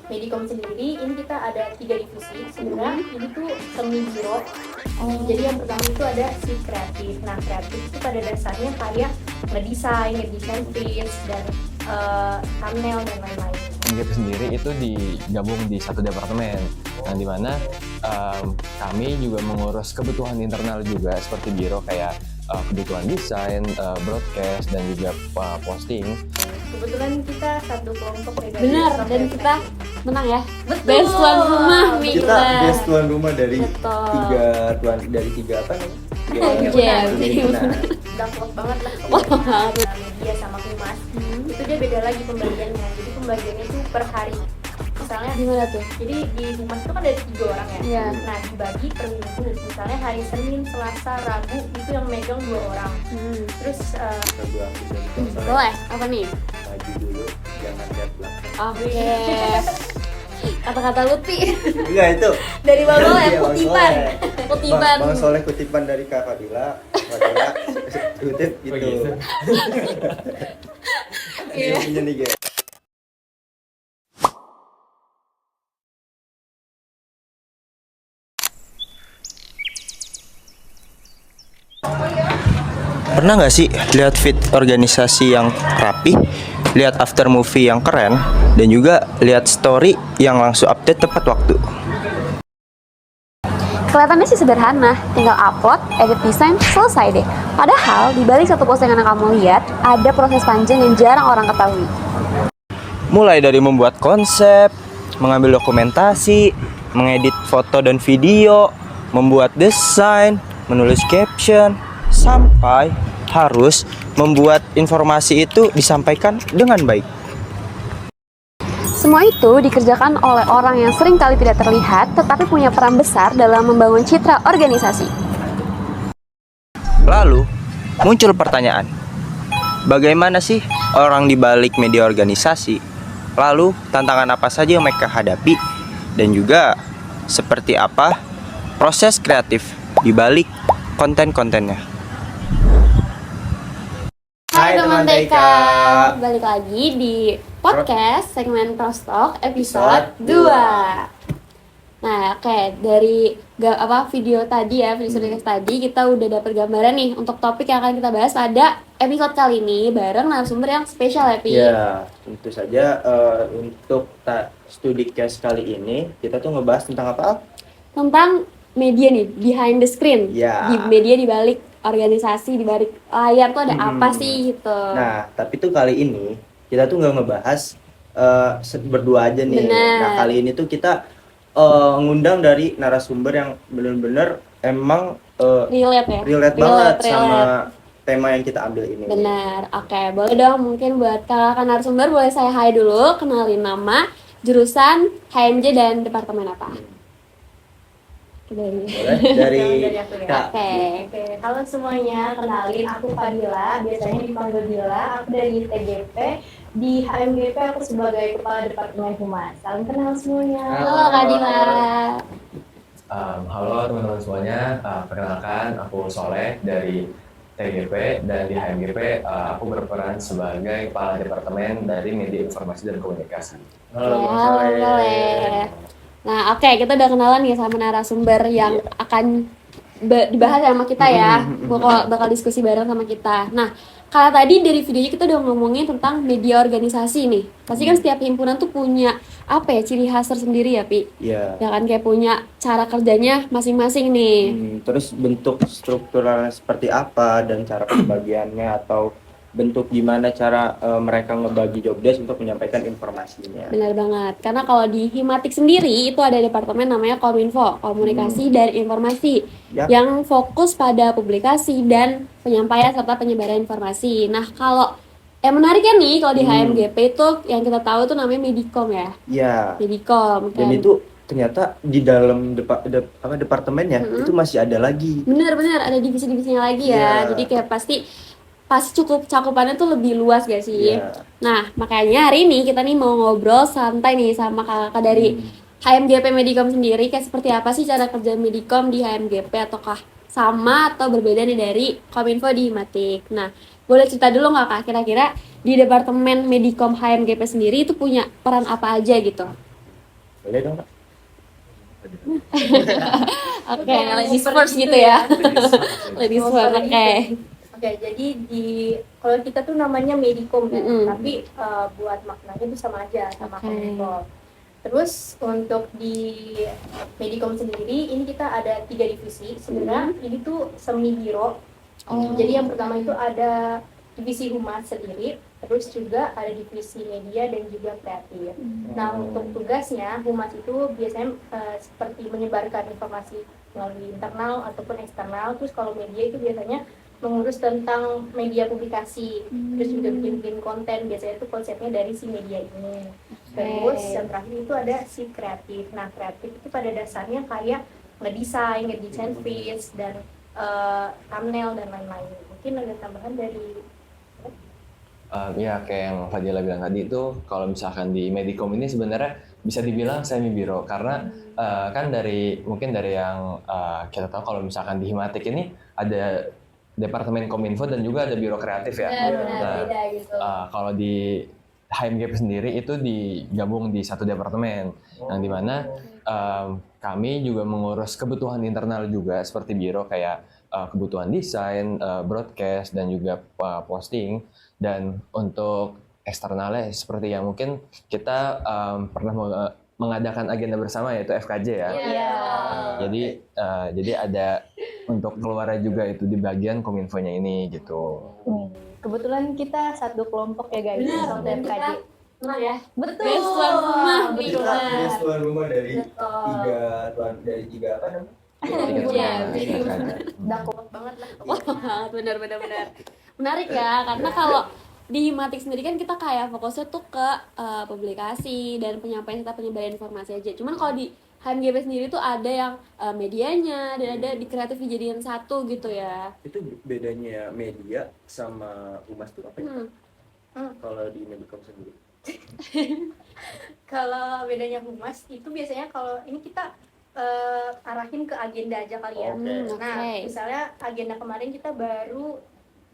Medikom sendiri ini kita ada 3 divisi. Sebenarnya ini tuh semi biro. Jadi yang pertama itu ada si kreatif. Nah, kreatif itu pada dasarnya kayak ngedesain pitch dan thumbnail dan lain-lain. HMGP sendiri itu digabung di satu departemen, yang dimana kami juga mengurus kebutuhan internal juga seperti biro kayak kebutuhan desain, broadcast dan juga posting. Kebetulan kita satu kelompok beda. Benar, dan kita menang ya. Betul. Best tuan rumah Kita best tuan rumah dari Betul. tiga apa namanya? Jam. Udah klop banget lah. Wah. Media sama humas. Itu dia beda lagi pembagiannya. Jadi pembagiannya itu per hari. Misalnya Gimana tuh? jadi di humas itu kan ada 3 orang ya. Iya. Nah, dibagi per minggu. Misalnya hari Senin, Selasa, Rabu itu yang megang 2 orang. Terus Boleh, apa nih? Maju dulu, jangan lihat belakang. Oke. Kata-kata Lutfi Enggak itu. dari Bang Soleh, Iya, Bang kutipan. Soleh. Kutipan. Bang Soleh kutipan dari Kak Fadila. Fadila kutip itu. Iya. Dia punya nih guys. Pernah nggak sih lihat fit organisasi yang rapi, lihat after movie yang keren, dan juga lihat story yang langsung update tepat waktu? Kelihatannya sih sederhana, tinggal upload, edit desain, selesai deh. Padahal di balik satu postingan yang kamu lihat, ada proses panjang yang jarang orang ketahui. Mulai dari membuat konsep, mengambil dokumentasi, mengedit foto dan video, membuat desain, menulis caption, sampai harus membuat informasi itu disampaikan dengan baik. Semua itu dikerjakan oleh orang yang sering kali tidak terlihat, tetapi punya peran besar dalam membangun citra organisasi. Lalu, muncul pertanyaan. Bagaimana sih orang di balik media organisasi? Lalu, tantangan apa saja yang mereka hadapi? Dan juga, seperti apa proses kreatif di balik konten-kontennya? Hai teman TK, balik lagi di podcast segmen Prostalk episode 2. Nah, oke, dari video tadi ya, video podcast tadi kita udah dapet gambaran nih untuk topik yang akan kita bahas pada episode kali ini bareng narasumber yang spesial ya, Pi. Ya, tentu saja untuk studi case kali ini kita tuh ngebahas tentang apa? Tentang media nih, behind the screen. Ya. Di media di balik organisasi, di balik layar tuh ada apa sih gitu. Nah, tapi tuh kali ini kita tuh nggak ngebahas berdua aja nih. Bener. Nah, kali ini tuh kita ngundang dari narasumber yang bener-bener emang Relate ya? relate banget Relate. sama tema yang kita ambil ini. Benar, oke, boleh dong mungkin buat kakak narasumber boleh saya hai dulu, kenalin nama, jurusan, HMJ dan departemen apa? Boleh dari aku ya. Kak. Oke, halo semuanya, kenalin aku Fadila, biasanya dipanggil Dila. Aku dari TGP, di HMGP aku sebagai Kepala Departemen Humas. Salam kenal semuanya. Halo Kak Dila. Halo teman-teman semuanya, perkenalkan aku Soleh dari TGP dan di HMGP aku berperan sebagai Kepala Departemen dari Media Informasi dan Komunikasi. Halo, Bang Halo, Soleh. boleh. Nah, oke, kita udah kenalan nih sama narasumber yang akan dibahas sama kita ya. Bakal diskusi bareng sama kita. Nah, kalau tadi dari videonya kita udah ngomongin tentang media organisasi nih. Pasti kan setiap himpunan tuh punya apa ya, ciri khas tersendiri ya, Pi? Iya. Ya kan kayak punya cara kerjanya masing-masing nih. Terus bentuk strukturalnya seperti apa dan cara pembagiannya atau bentuk gimana cara mereka ngebagi job desk untuk menyampaikan informasinya. Benar banget. Karena kalau di Himatik sendiri itu ada departemen namanya Kominfo, Komunikasi dan Informasi, Yap. yang fokus pada publikasi dan penyampaian serta penyebaran informasi. Nah, kalau yang menarik nih kalau di HMGP itu yang kita tahu itu namanya Medikom ya. Iya. Medikom Dan kan. itu ternyata di dalam departemennya itu masih ada lagi. Bener-bener ada divisi-divisinya lagi ya. Iya. Jadi kayak pasti cukup cakupannya tuh lebih luas gak sih? Iya. Nah, makanya hari ini kita nih mau ngobrol santai nih sama kakak dari HMGP Medikom sendiri. Kayak seperti apa sih cara kerja Medikom di HMGP, ataukah sama atau berbeda nih dari Kominfo di Himatik. Nah, boleh cerita dulu nggak Kak, kira-kira di Departemen Medikom HMGP sendiri itu punya peran apa aja gitu? Boleh dong, Kak? Oke, ladies first gitu ya. Ladies Oh, first, kalau oke. gitu. Oke, jadi kalau kita tuh namanya Medicom ya, Mm-mm. tapi buat maknanya itu sama aja sama Oke. Kominfo. Terus untuk di Medicom sendiri ini kita ada 3 divisi. Sebenarnya ini tuh semi biro. Oh. Jadi yang pertama itu ada divisi humas sendiri, terus juga ada divisi media dan juga kreatif. Nah, untuk tugasnya humas itu biasanya seperti menyebarkan informasi melalui internal ataupun eksternal. Terus kalau media itu biasanya mengurus tentang media publikasi, terus juga bikin konten. Biasanya itu konsepnya dari si media ini. Terus yang terakhir itu ada si kreatif. Nah, kreatif itu pada dasarnya kayak ngedesain feeds dan thumbnail dan lain-lain. Mungkin ada tambahan dari Ya kayak yang Fadila bilang tadi itu kalau misalkan di Medicom ini sebenarnya bisa dibilang semi biro karena kan mungkin dari yang kita tahu kalau misalkan di Himatik ini ada Departemen Kominfo dan juga ada biro kreatif ya. Nah, beda gitu. kalau di HMGP sendiri itu digabung di satu departemen yang dimana kami juga mengurus kebutuhan internal juga seperti biro kayak kebutuhan desain, broadcast dan juga posting. Dan untuk eksternalnya seperti yang mungkin kita pernah mengadakan agenda bersama yaitu FKJ ya. Iya. Jadi ada untuk keluarnya juga itu di bagian Kominfo-nya ini gitu. Kebetulan kita satu kelompok ya guys, satu FKJ. Benar ya? Betul. Best tuan rumah. Betul. Benar. tuan rumah dari Betul. tiga apa namanya? Iya, Udah kompak banget lah. Wah, benar. Menarik ya, karena kalau di Himatik sendiri kan kita kayak fokusnya tuh ke publikasi dan penyampaian serta penyebaran informasi aja. Cuman kalau di HMGP sendiri tuh ada yang medianya dan ada di kreatif dijadiin satu gitu ya. Itu bedanya media sama humas tuh apa ya? Kalau di Medicom sendiri? Kalau bedanya humas itu biasanya kalau ini kita arahin ke agenda aja kali ya. Oke. Nah, Oke. misalnya agenda kemarin kita baru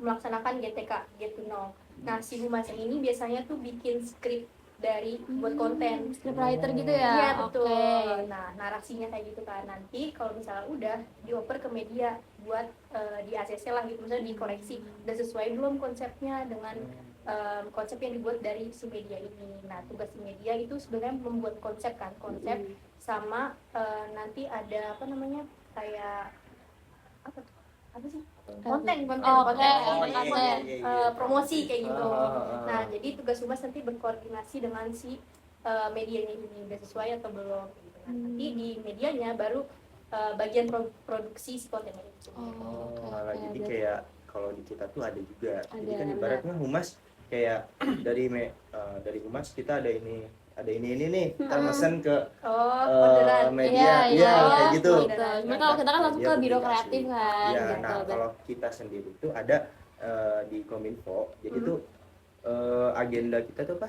melaksanakan GTK, Get to Know. Nah, si humas ini biasanya tuh bikin skrip dari buat konten. Scriptwriter gitu ya? Iya, betul. Oke. Nah, narasinya kayak gitu kan. Nanti kalau misalnya udah dioper ke media buat di ACC lah gitu, misalnya dikoreksi. Udah sesuai belum konsepnya dengan konsep yang dibuat dari si media ini. Nah, tugas si media itu sebenarnya membuat konsep kan, konsep sama nanti ada apa namanya kayak apa sih konten promosi kayak gitu. Nah, jadi tugas humas nanti berkoordinasi dengan si medianya ini udah sesuai atau belum gitu. Nah, nanti di medianya baru bagian produksi si kontennya itu. Malah jadi kayak kalau di kita tuh ada juga. Jadi Ada, kan benar. ibaratnya humas kayak dari humas kita ada ini nih, kita mesen ke Orderan. media, Iya, kayak gitu. Cuma kalau kita kan langsung ke biro kreatif kan, Iya, gitu. nah kalau kita sendiri tuh ada di Kominfo, jadi tuh agenda kita tuh apa?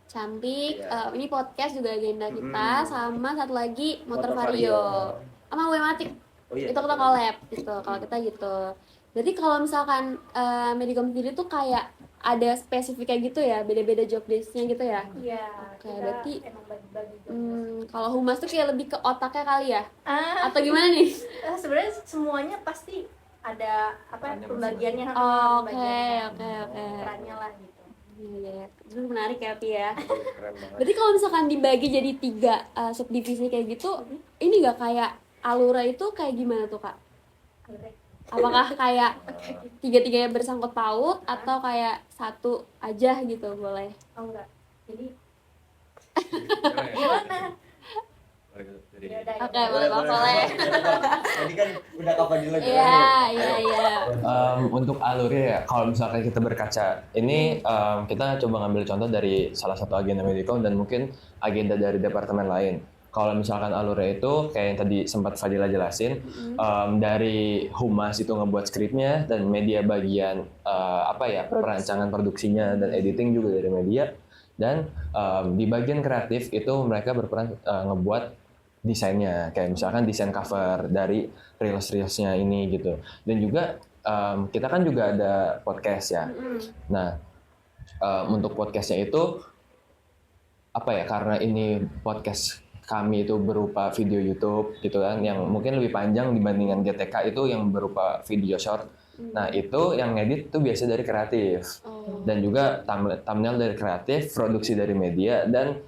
Cantik. Iya. Ini podcast juga agenda kita, sama satu lagi motor vario, sama Wematik. Oh iya. Itu kita collab gitu. Kalau kita gitu. Berarti kalau misalkan Medicom sendiri tuh kayak ada spesifiknya gitu ya, beda-beda job desk-nya gitu ya. Iya, Oke, kita berarti emang bagi-bagi. kalau humas tuh kayak lebih ke otaknya kali ya, Ah, atau gimana nih? sebenarnya semuanya pasti ada apa Perannya pembagiannya, Oh, oke, pembagiannya, oke. perannya lah gitu. Iya, itu menarik ya, Pi ya. Keren banget. Berarti kalau misalkan dibagi jadi 3 subdivisi kayak gitu, ini nggak kayak Alura itu kayak gimana tuh, Kak? Apakah kayak tiga-tiganya bersangkut paut atau kayak satu aja gitu boleh? Oh enggak, jadi gimana? Ya udah, Oke, boleh. Tadi kan udah kapan dulu. Iya. Untuk alurnya ya, kalau misalkan kita berkaca, ini kita coba ngambil contoh dari salah satu agenda Medicom dan mungkin agenda dari departemen lain. Kalau misalkan alurnya itu kayak yang tadi sempat Fadila jelasin, dari humas itu ngebuat skripnya dan media bagian perancangan produksinya dan editing juga dari media. Dan di bagian kreatif itu mereka berperan ngebuat desainnya, kayak misalkan desain cover dari reels-reelsnya ini gitu. Dan juga kita kan juga ada podcast ya. Nah, untuk podcastnya itu karena ini podcast kami itu berupa video YouTube gitu kan, yang mungkin lebih panjang dibandingkan GTK itu yang berupa video short. Nah itu yang ngedit tuh biasa dari kreatif, dan juga thumbnail dari kreatif, produksi dari media, dan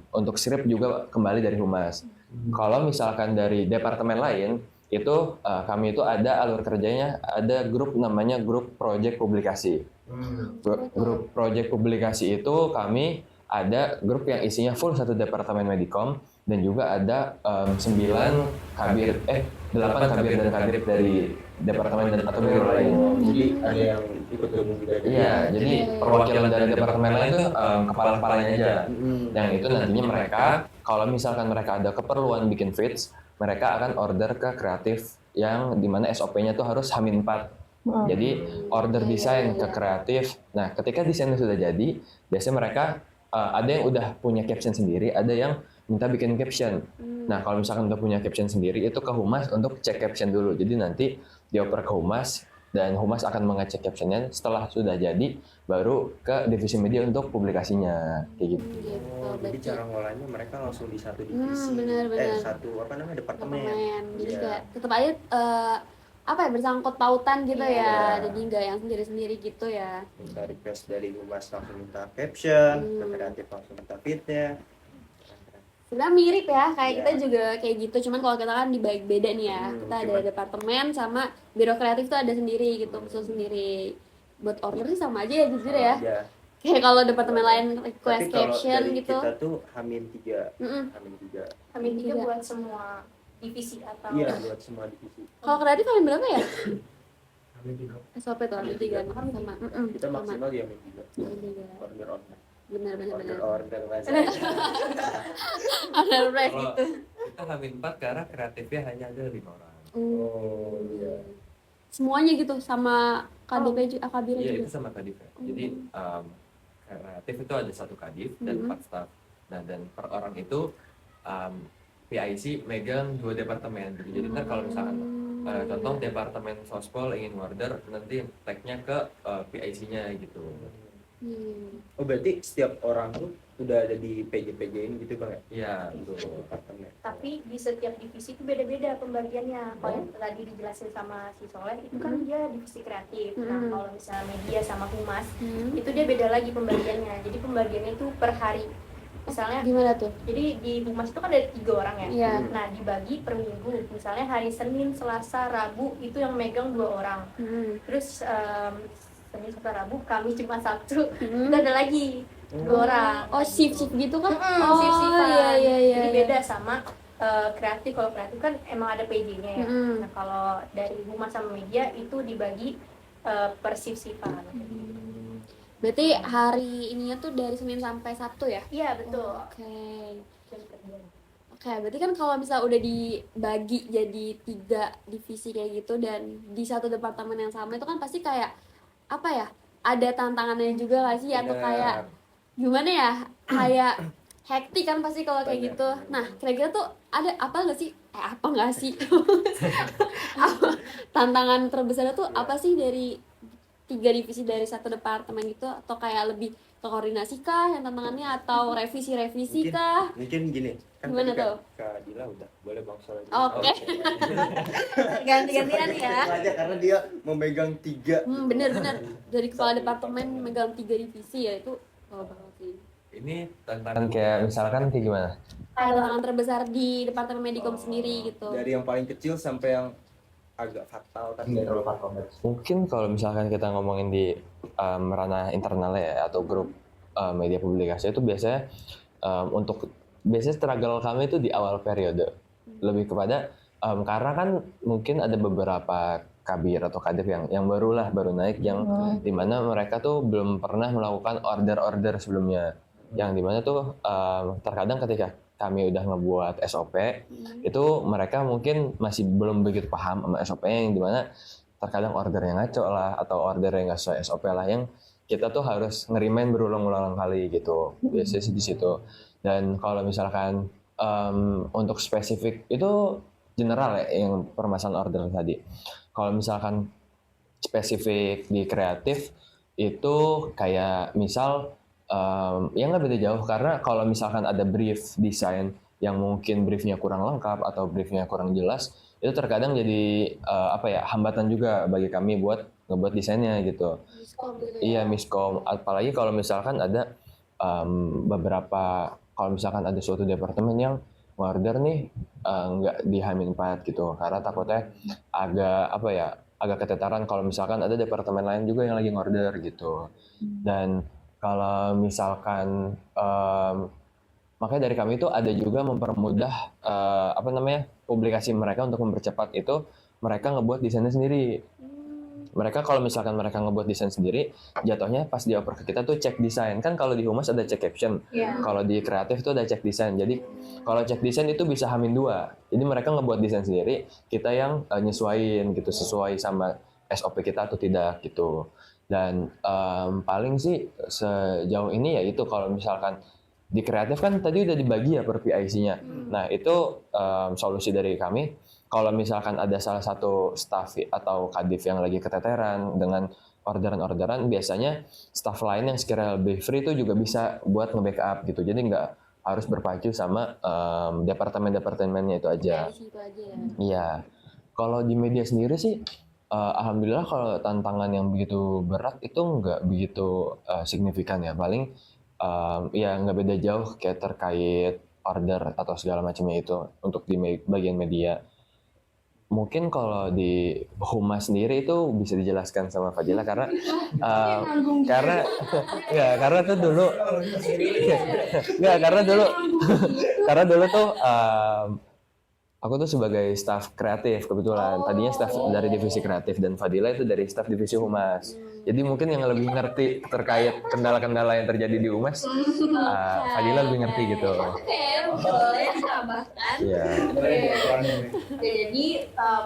untuk script juga kembali dari humas. Kalau misalkan dari departemen lain itu kami itu ada alur kerjanya, ada grup namanya grup project publikasi. Grup project publikasi itu kami ada grup yang isinya full satu departemen Medikom, dan juga ada 8 kabir dan kadip dari departemen dan atau biro lain. Jadi ada yang ikut gabung juga. Iya, jadi perwakilan dari departemen lain itu kepala-kepalanya aja. Yang itu nantinya mereka, kalau misalkan mereka ada keperluan bikin feeds, mereka akan order ke kreatif yang dimana SOP-nya tuh harus H-4. Jadi order desain ke kreatif. Nah, ketika desainnya sudah jadi, biasanya mereka ada yang udah punya caption sendiri, ada yang minta bikin caption. Nah, kalau misalkan udah punya caption sendiri, itu ke humas untuk cek caption dulu. Jadi nanti dioper ke humas, dan humas akan mengecek captionnya. Setelah sudah jadi, baru ke divisi media untuk publikasinya, kayak gitu. Jadi cara ngolahnya mereka langsung di satu divisi, benar. satu departemen. Jadi Iya. kayak tetap aja bersangkut pautan gitu ya. Iya. Jadi nggak yang sendiri-sendiri gitu ya. Minta request dari humas langsung minta caption, ke kreatif langsung minta fitnya. Sebenarnya mirip ya, kayak Iya. kita juga kayak gitu, cuman kalau kita kan dibagi beda nih ya. Kita ada departemen sama biro kreatif tuh ada sendiri gitu, khusus sendiri. Buat order sih sama aja ya jujur ya. Iya. Kayak kalau departemen lain request Tapi kalau caption dari gitu. kita tuh H-3. Kami tiga buat semua divisi atau Iya, buat semua divisi. Kalau kreatif kalian berapa ya? SOP tuh ada 3 sama. Kita sama. maksimal di H-3. Tiga. Order. Benar. bahasa. Order price Kalau gitu. kita H-4 karena kreatifnya hanya ada 5 orang. Oh, iya. Semuanya gitu sama KDP juga, AKB Iya, juga. itu sama kadif ya. Jadi kreatif itu ada 1 kadif dan 4 staff. Nah, dan per orang itu PIC megang 2 departemen. Jadi ntar kalau misalkan contoh departemen sospol ingin order, nanti tag-nya ke PIC-nya gitu. Oh, berarti setiap orang tuh udah ada di PJ-PJ-in gitu Bang ya? Iya, betul. Departemen. tapi di setiap divisi itu beda-beda pembagiannya. Kalau yang tadi dijelasin sama si Soleh itu kan dia divisi kreatif. Nah, kalau misalnya media sama humas itu dia beda lagi pembagiannya. Jadi pembagiannya itu per hari. Misalnya Gimana tuh? jadi di humas itu kan ada 3 orang ya. Iya. Nah, dibagi per minggu. Misalnya hari Senin, Selasa, Rabu itu yang megang 2 orang. Terus Senin, Selasa, Rabu, Kamis, Jumat, Sabtu itu ada lagi 2 orang. Oh, shift gitu kan? Shift-shiftan. Iya. Jadi beda sama kreatif. Kalau kreatif kan emang ada PJ-nya ya. Nah, kalau dari humas sama media itu dibagi per shift-shiftan. Berarti hari ininya tuh dari Senin sampai Sabtu ya? Iya, betul. Oke. Jam kerja. Oke, berarti kan kalau misalnya udah dibagi jadi 3 divisi kayak gitu dan di satu departemen yang sama itu kan pasti kayak apa ya? Ada tantangannya juga nggak sih? Atau Benar. kayak gimana ya? Kayak hektik kan pasti kalau kayak gitu. Nah, kira-kira tuh ada apa nggak sih? Apa nggak sih? Tantangan terbesarnya tuh apa sih dari 3 divisi dari satu departemen gitu? Atau kayak lebih ke koordinasi kah yang tantangannya, atau revisi-revisi kah? Mungkin gini, kan Gimana tadi tuh? Kak Dila udah boleh Bang Soleh. Oke. Ganti-gantian ya. Aja karena dia memegang 3. Bener dari kepala departemen megang 3 divisi ya, itu banget sih. Ini tantangan kayak misalkan kayak gimana? Tantangan terbesar di departemen Medikom sendiri gitu. Dari yang paling kecil sampai yang agak fatal tapi nggak terlalu fatal. Mungkin kalau misalkan kita ngomongin di ranah internal ya, atau grup media publikasi itu biasanya biasanya struggle kami itu di awal periode. Lebih kepada karena kan mungkin ada beberapa kabir atau kadif yang baru naik, yang dimana mereka tuh belum pernah melakukan order sebelumnya, yang dimana tuh terkadang ketika kami udah ngebuat SOP itu mereka mungkin masih belum begitu paham sama SOP-nya, yang dimana terkadang ordernya ngaco lah, atau ordernya nggak sesuai SOP lah, yang kita tuh harus ngerimain berulang-ulang kali gitu. Biasanya sih di situ. Dan kalau misalkan untuk spesifik itu general ya, yang permasalahan order tadi. Kalau misalkan spesifik di kreatif itu kayak misal ya nggak beda jauh, karena kalau misalkan ada brief desain yang mungkin briefnya kurang lengkap atau briefnya kurang jelas, itu terkadang jadi hambatan juga bagi kami buat ngebuat desainnya gitu. Miskom gitu Iya, ya. miskom. Apalagi kalau misalkan ada kalau misalkan ada suatu departemen yang order nih nggak di H-4 gitu, karena takutnya agak keteteran kalau misalkan ada departemen lain juga yang lagi order gitu. Dan kalau misalkan makanya dari kami itu ada juga mempermudah publikasi mereka untuk mempercepat itu, mereka ngebuat desainnya sendiri. Mereka kalau misalkan mereka ngebuat desain sendiri, jatuhnya pas dioper ke kita tuh cek desain. Kan kalau di humas ada cek caption, kalau di kreatif tuh ada cek desain. Jadi kalau cek desain itu bisa H-2. Jadi mereka ngebuat desain sendiri, kita yang nyesuaiin gitu, sesuai sama SOP kita atau tidak gitu. Dan paling sih sejauh ini ya itu, kalau misalkan di kreatif kan tadi udah dibagi ya per PIC-nya. Nah itu solusi dari kami. Kalau misalkan ada salah satu staff atau kadif yang lagi keteteran dengan orderan-orderan, biasanya staff lain yang sekiranya lebih free itu juga bisa buat nge-backup gitu. Jadi nggak harus berpacu sama departemen-departemennya itu aja. Dari situ aja ya. Iya. Kalau di media sendiri sih, alhamdulillah kalau tantangan yang begitu berat itu nggak begitu signifikan ya. Paling ya nggak beda jauh kayak terkait order atau segala macamnya itu untuk di bagian media. Mungkin kalau di humas sendiri itu bisa dijelaskan sama Fadila karena karena tuh dulu karena dulu tuh aku tuh sebagai staf kreatif kebetulan. Tadinya staf dari divisi kreatif dan Fadila itu dari staf divisi humas. Jadi mungkin yang lebih ngerti terkait kendala-kendala yang terjadi di humas, Fadila lebih ngerti gitu. Oke, boleh tambahkan. Iya. Jadi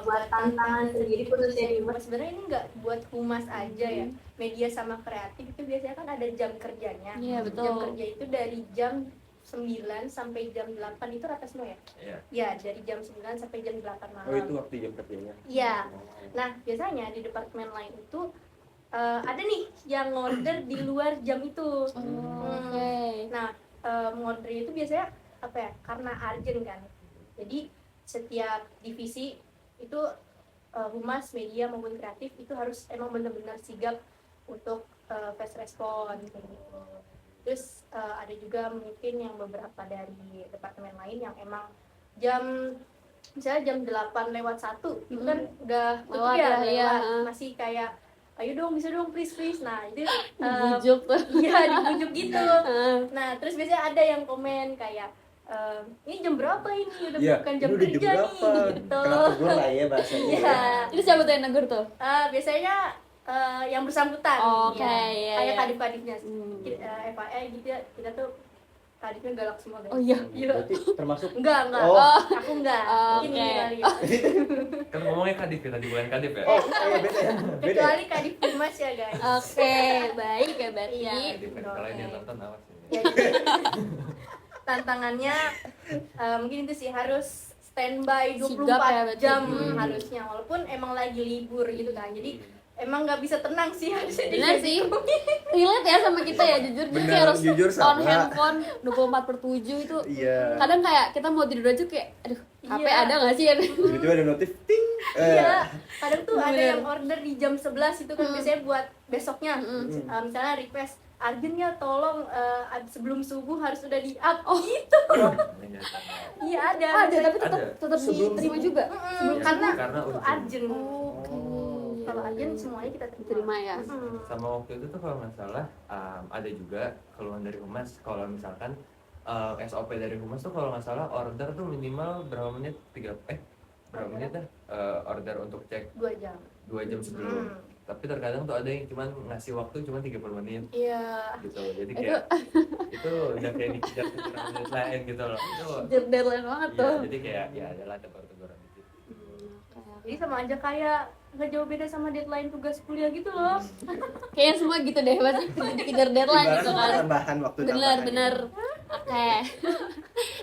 buat tantangan sendiri khususnya di humas, sebenarnya ini nggak buat humas aja ya. Media sama kreatif itu biasanya kan ada jam kerjanya. Iya, betul. Jam kerja itu dari jam 9 sampai jam 8 itu rata semua ya? Iya. Ya, dari jam 9 sampai jam 8 malam. Oh, itu waktu jam kerjanya. Iya. Nah, biasanya di departemen lain itu ada nih yang order di luar jam itu. Oke. Nah, ngordernya itu biasanya karena urgent kan. Jadi setiap divisi itu humas, media maupun kreatif itu harus emang benar-benar sigap untuk fast respon kayak gitu. Terus ada juga mungkin yang beberapa dari departemen lain yang emang misalnya jam 8 lewat 1 itu kan udah Lewat ya, ya, masih kayak ayo dong, bisa dong, please. Nah itu Bujuk tuh. iya, dibujuk gitu. Nah terus biasanya ada yang komen kayak ini jam berapa ini, udah bukan jam udah kerja nih gitu. Kenapa gue lah ya bahasanya. Iya. Itu siapa tuh yang negur tuh? Biasanya yang bersangkutan. Oke, ya. iya, Kayak iya. kadif-kadifnya. FAI gitu ya, kita tuh kadifnya galak semua guys. Oh iya. Berarti termasuk Enggak. Oh. Aku enggak. Mungkin Oke. ini kali ya. Kan ngomongnya kadif ya tadi, bukan kadif ya? oh iya beda ya. Beda. Kecuali kadif humas ya guys. Oke, baik ya berarti. Iya. Kalau yang nonton awas ya. Ya, tantangannya mungkin itu sih, harus standby 24 Sigap ya, berarti. jam harusnya, walaupun emang lagi libur gitu kan. Jadi emang nggak bisa tenang sih harusnya. Benar sih. Relate ya sama kita ya, jujur. Jadi Benar, kayak harus jujur on sama. handphone 24/7 itu. Iya. Kadang kayak kita mau tidur aja kayak aduh, HP Iya. ada nggak sih ya? Tiba-tiba ada notif ting. Iya, kadang tuh ada Bener. yang order di jam 11 itu kan biasanya buat besoknya. Misalnya request urgentnya tolong sebelum subuh harus udah di up. Oh gitu. Iya ada. Ada, tapi tetap Ada. diterima juga. Karena Karena itu urgent. urgent. Oke. Kalau urgent semuanya kita Diterima ya. Sama waktu itu tuh kalau nggak salah ada juga keluhan dari humas kalau misalkan SOP dari humas tuh kalau nggak salah order tuh minimal berapa menit berapa menit dah order untuk cek 2 jam. 2 jam sebelum. Tapi terkadang tuh ada yang cuman ngasih waktu cuma 30 menit Iya. gitu. Jadi kayak itu udah kayak dikejar deadline gitu loh. Itu Deadline banget iya, tuh. jadi kayak ya adalah tegur-teguran gitu. Jadi sama aja kayak nggak jauh beda sama deadline tugas kuliah gitu loh. Kayaknya semua gitu deh, pasti dikejar deadline Ibarat gitu kan. tambahan waktu Benar. Oke.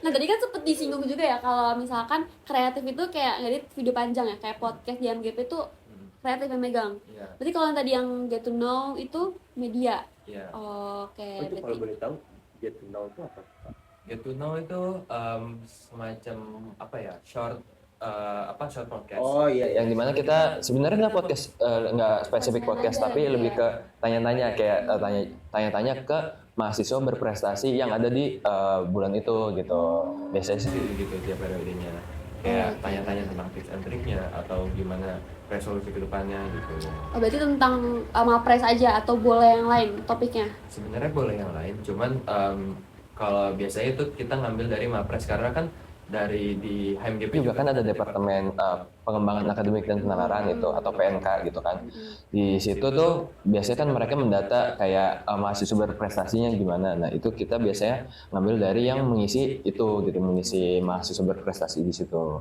Nah tadi kan sempet disinggung juga ya kalau misalkan kreatif itu kayak ngedit video panjang ya, kayak podcast di MGP itu kreatif yang megang. Iya. Berarti kalau yang tadi yang get to know itu media. Iya. Oke. Oh, itu kalau Berarti boleh tahu get to know itu apa? Pak? Get to Know itu semacam apa ya, short podcast. Oh iya, Yang dimana kita sebenarnya nggak podcast, nggak spesifik podcast, tapi lebih ke tanya-tanya kayak tanya-tanya ke mahasiswa berprestasi yang ada di bulan itu gitu. Biasanya sih gitu tiap periodenya. Kayak tanya-tanya tentang tips and triknya atau gimana resolusi ke depannya gitu. Oh, berarti tentang Mapres aja atau boleh yang lain topiknya? Sebenarnya boleh yang lain, cuman kalau biasanya itu kita ngambil dari Mapres karena kan dari di HMGP juga kan ada departemen pengembangan akademik dan penalaran itu atau PNK gitu kan. Di situ tuh biasanya kan mereka mendata kayak mahasiswa berprestasinya gimana. Nah itu kita biasanya ngambil dari yang mengisi itu gitu, mengisi mahasiswa berprestasi di situ.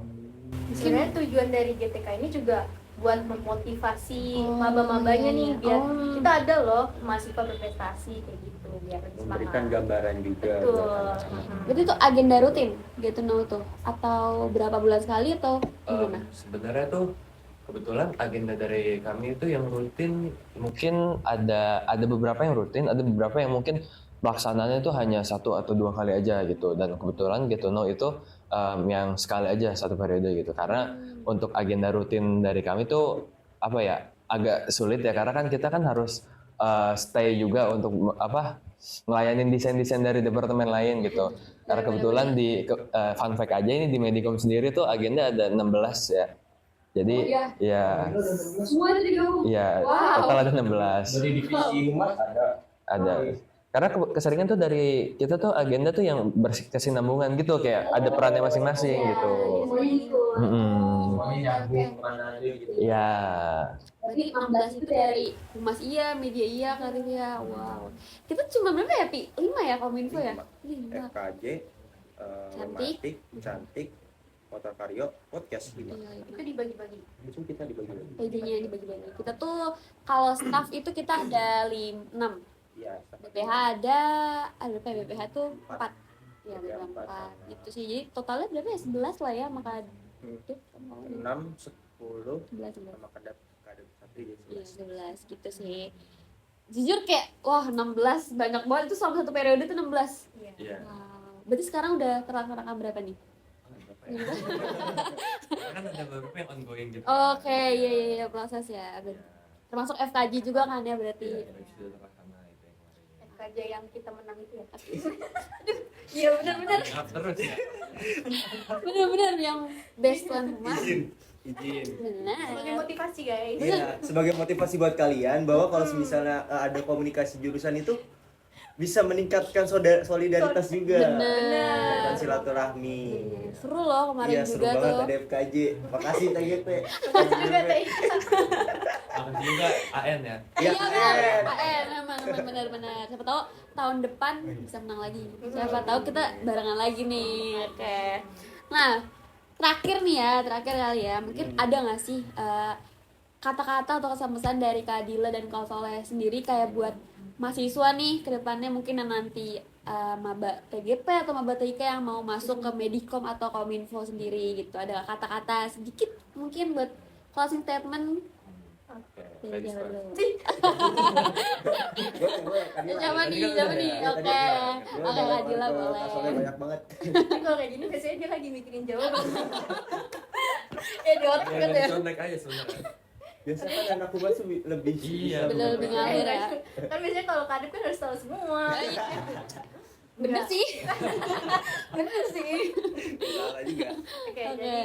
Sebenarnya tujuan dari GTK ini juga buat memotivasi maba-mabanya nih, biar kita ada loh mahasiswa berprestasi kayak gitu, biar lebih memberikan semangat. gambaran juga. Betul. buat anak-anak. Berarti itu agenda rutin Get to Know tuh? Atau berapa bulan sekali atau gimana? Sebenarnya tuh kebetulan agenda dari kami itu yang rutin mungkin ada beberapa yang rutin, ada beberapa yang mungkin pelaksanaannya itu hanya 1 atau 2 kali aja gitu. Dan kebetulan Get to Know itu yang sekali aja 1 periode gitu. Karena untuk agenda rutin dari kami tuh apa ya, agak sulit ya karena kan kita kan harus stay juga untuk ngelayanin desain-desain dari departemen lain gitu. Karena kebetulan di fun fact aja ini di Medicom sendiri tuh agenda ada 16 ya. Jadi ya Semua itu digabung? ya Wow. total ada 16. Dari divisi humas Ada. Karena keseringan tuh dari kita tuh agenda tuh yang berkesinambungan gitu, kayak ada perannya masing-masing gitu. semuanya nyambung kemana aja gitu. Ya, Berarti 16 itu dari humas iya, media iya, karir iya. Wow. Kita cuma berapa ya, Pi? 5 ya Kominfo ya? 5. FKJ, Cantik. Matik, Cantik, Kota Karyo, Podcast 5. Iya, Itu dibagi-bagi. Itu kita dibagi-bagi. idenya dibagi-bagi. Kita tuh kalau staff itu kita ada 6. Iya, sama. BPH ada berapa ya? BPH tuh 4. Ya, Iya, BPH 4 empat. gitu sih. Jadi totalnya berapa ya? 11 lah ya maka Kadip. 6, 10, 11. sama kadap satu ya Iya, 11. 11 gitu sih. Jujur kayak wah 16 banyak banget itu selama 1 periode tuh 16. Iya. iya. Wow. Berarti sekarang udah terangkan berapa nih? Kan ada beberapa yang ongoing gitu. Oke, iya proses ya. Termasuk FKJ juga kan ya berarti. FKJ yang kita menang itu ya. Iya benar-benar. Terus ya. Benar-benar yang best one humas. Izin. Sebagai Benar. motivasi guys. Iya, sebagai motivasi buat kalian bahwa kalau misalnya ada komunikasi jurusan itu bisa meningkatkan solidaritas juga. Benar. Dan silaturahmi. Seru loh kemarin Iya, seru juga banget tuh. ada FKJ. Makasih TGP. Juga teh. Makasih juga AN ya. Iya, benar. Memang benar-benar. Siapa tahu tahun depan bisa menang lagi. Siapa tahu kita barengan lagi nih. Oke. Nah, terakhir kali ya. Mungkin ada nggak sih kata-kata atau kesan-pesan dari Kak Dila dan Kak Soleh sendiri kayak buat mahasiswa nih ke depannya mungkin yang nanti maba TGP atau maba TIK yang mau masuk ke Medicom atau Kominfo sendiri gitu. Ada kata-kata sedikit mungkin buat closing statement. Oke. Dari Jawa dulu. Siapa nih? Oke, Kak Dila boleh. Soalnya banyak banget. Tapi kalau kayak gini biasanya dia lagi mikirin jawaban. Di otak Ya, gitu ya. contek aja sebenarnya. Biasanya kan anak humas tuh lebih Iya, Bener lebih ngalir ya. Kan biasanya kalau kadip kan harus tahu semua. Bener sih. Bener sih. salah juga. Oke, Oke. jadi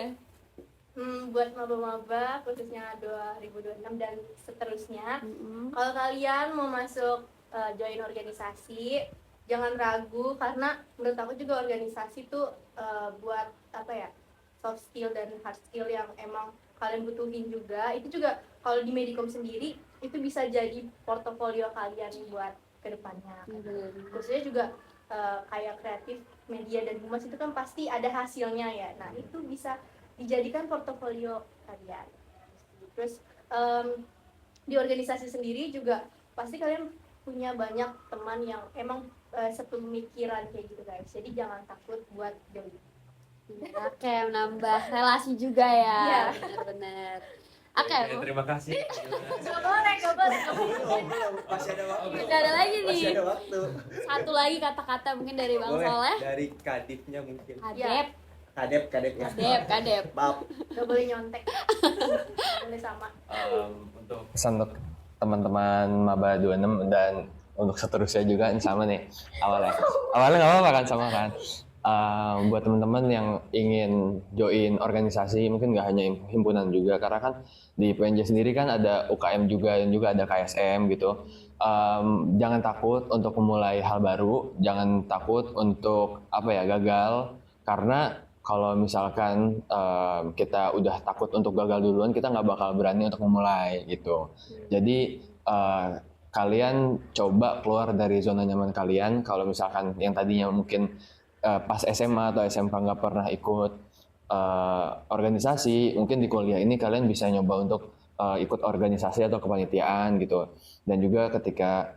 buat maba-maba khususnya 2026 dan seterusnya, kalau kalian mau masuk join organisasi, jangan ragu karena menurut aku juga organisasi tuh buat apa ya, soft skill dan hard skill yang emang kalian butuhin juga. Itu juga kalau di Medicom sendiri itu bisa jadi portofolio kalian buat kedepannya. Khususnya juga kayak kreatif, media dan humas itu kan pasti ada hasilnya ya. Nah itu bisa dijadikan portofolio kalian. Terus di organisasi sendiri juga pasti kalian punya banyak teman yang emang sepemikiran kayak gitu guys. Jadi jangan takut buat join. Oke, menambah relasi juga ya. Iya. Benar-benar. Oke. Terima kasih. Gak boleh. Belum, masih ada waktu. Gak ada lagi nih. Masih ada waktu. Satu lagi kata-kata mungkin dari Bang Boleh Soleh. dari kadipnya mungkin. Kadep. Kadep ya. Kadep. Maaf. Gak boleh nyontek. Gak boleh sama. Untuk pesan untuk teman-teman Maba 26 dan untuk seterusnya juga ini sama nih awalnya nggak apa-apa kan sama kan. Buat teman-teman yang ingin join organisasi mungkin nggak hanya himpunan juga karena kan di PNJ sendiri kan ada UKM juga dan juga ada KSM gitu. Jangan takut untuk memulai hal baru, jangan takut untuk gagal karena kalau misalkan kita udah takut untuk gagal duluan kita nggak bakal berani untuk memulai gitu. Jadi kalian coba keluar dari zona nyaman kalian. Kalau misalkan yang tadinya mungkin pas SMA atau SMK nggak pernah ikut organisasi, mungkin di kuliah ini kalian bisa nyoba untuk ikut organisasi atau kepanitiaan gitu. Dan juga ketika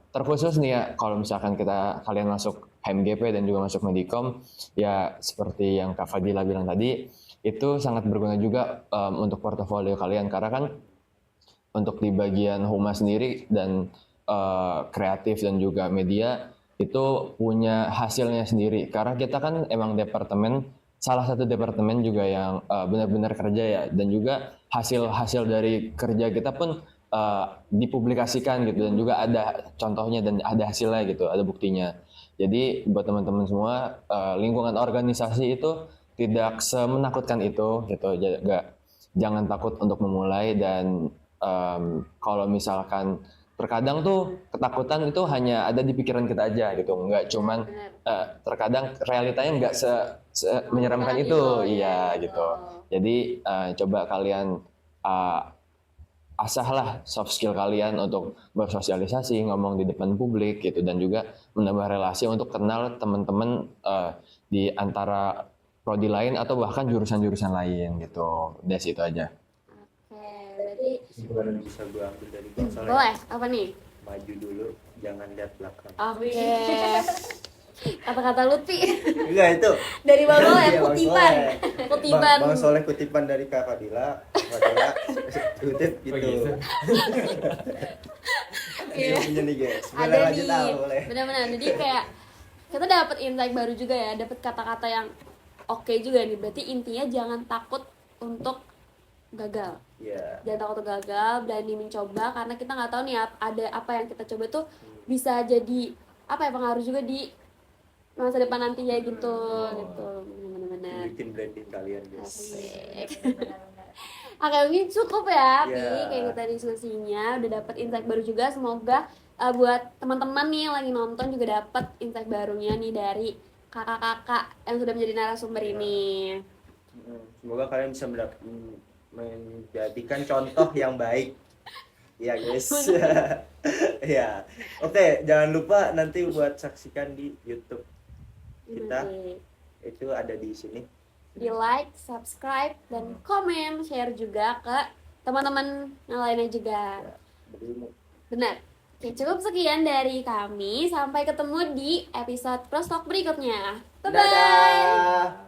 terkhusus nih ya, kalau misalkan kalian masuk HMGP dan juga masuk Medikom, ya seperti yang Kak Fadila bilang tadi, itu sangat berguna juga untuk portofolio kalian karena kan untuk di bagian humas sendiri dan kreatif dan juga media itu punya hasilnya sendiri karena kita kan emang salah satu departemen juga yang benar-benar kerja ya dan juga hasil dari kerja kita pun dipublikasikan gitu dan juga ada contohnya dan ada hasilnya gitu, ada buktinya. Jadi buat teman-teman semua lingkungan organisasi itu tidak semenakutkan itu gitu, jangan takut untuk memulai dan kalau misalkan terkadang tuh ketakutan itu hanya ada di pikiran kita aja gitu, nggak cuman terkadang realitanya nggak menyeramkan itu, iya gitu. Jadi coba kalian asahlah soft skill kalian untuk bersosialisasi, ngomong di depan publik gitu dan juga menambah relasi untuk kenal teman-teman di antara prodi lain atau bahkan jurusan-jurusan lain gitu. Udah situ aja. Berarti Sebenarnya bisa gue ambil dari Bang Soleh. boleh apa nih? Maju dulu, jangan lihat belakang. Oke. Kata-kata Lutfi Enggak itu. Dari Bang Soleh, Iya, Bang kutipan. Soleh. Kutipan. Bang Soleh kutipan dari Kak Fadila. Kutip gitu. Iya. Dia punya nih guys. Boleh Ada lanjut nih. boleh. Benar-benar. Jadi kayak kita dapat insight baru juga ya, dapat kata-kata yang oke juga nih. Berarti intinya jangan takut untuk gagal. Iya. Jangan takut untuk gagal, berani mencoba karena kita nggak tahu nih ada apa yang kita coba tuh bisa jadi pengaruh juga di masa depan nanti ya gitu. Benar-benar. Bikin branding kalian guys. Asik. Oke, mungkin cukup ya, Pi. Yeah. Kayak kita diskusinya udah dapat insight baru juga. Semoga buat teman-teman nih yang lagi nonton juga dapat insight barunya nih dari kakak-kakak yang sudah menjadi narasumber ini. Semoga kalian bisa menjadikan contoh yang baik. Ya guys. Ya. Oke, jangan lupa nanti buat saksikan di YouTube kita. Oke. Itu ada di sini. Di like, subscribe, dan komen, share juga ke teman-teman yang lainnya juga. Berilmu. Benar. Oke, cukup sekian dari kami. Sampai ketemu di episode Prostalk berikutnya. Bye-bye. Dadah.